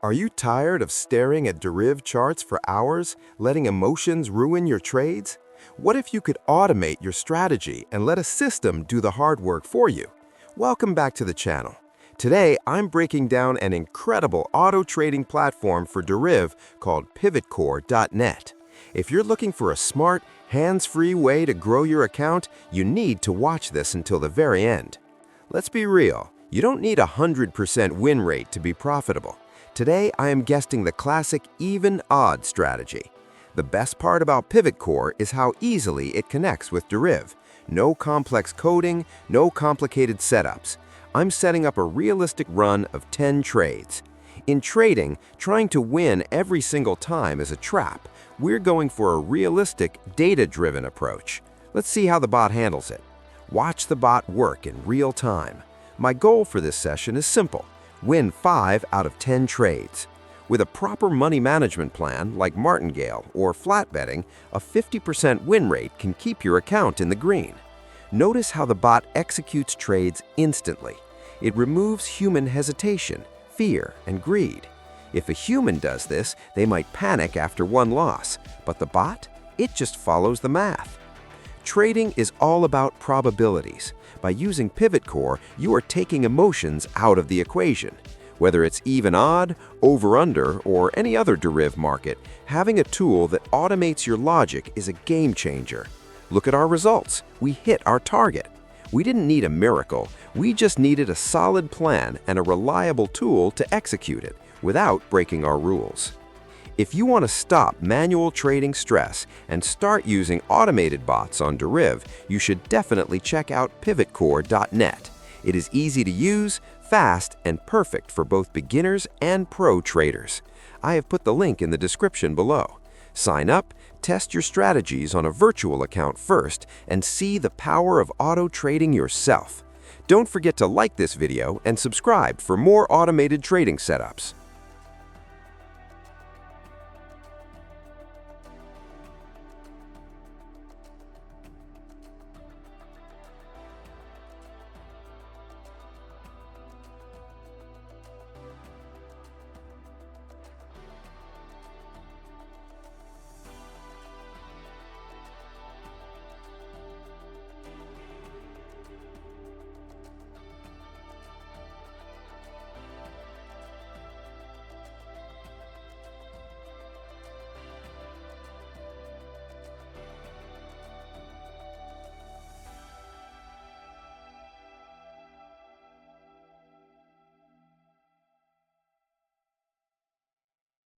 Are you tired of staring at Deriv charts for hours, letting emotions ruin your trades? What if you could automate your strategy and let a system do the hard work for you? Welcome back to the channel. Today, I'm breaking down an incredible auto trading platform for Deriv called PivotCore NET. If you're looking for a smart, hands-free way to grow your account, you need to watch this until the very end. Let's be real, you don't need a 100% win rate to be profitable. Today, I am guesting the classic even-odd strategy. The best part about PivotCore is how easily it connects with Deriv. No complex coding, no complicated setups. I'm setting up a realistic run of 10 trades. In trading, trying to win every single time is a trap. We're going for a realistic, data-driven approach. Let's see how the bot handles it. Watch the bot work in real time. My goal for this session is simple. Win 5 out of 10 trades. With a proper money management plan like martingale or flat betting, a 50% win rate can keep your account in the green. Notice how the bot executes trades instantly. It removes human hesitation, fear, and greed. If a human does this, they might panic after one loss, but the bot, it just follows the math. Trading is all about probabilities. By using PivotCore, you are taking emotions out of the equation. Whether it's even-odd, over-under, or any other Deriv market, having a tool that automates your logic is a game changer. Look at our results. We hit our target. We didn't need a miracle. We just needed a solid plan and a reliable tool to execute it without breaking our rules. If you want to stop manual trading stress and start using automated bots on Deriv, you should definitely check out PivotCore NET. It is easy to use, fast, and perfect for both beginners and pro traders. I have put the link in the description below. Sign up, test your strategies on a virtual account first, and see the power of auto trading yourself. Don't forget to like this video and subscribe for more automated trading setups.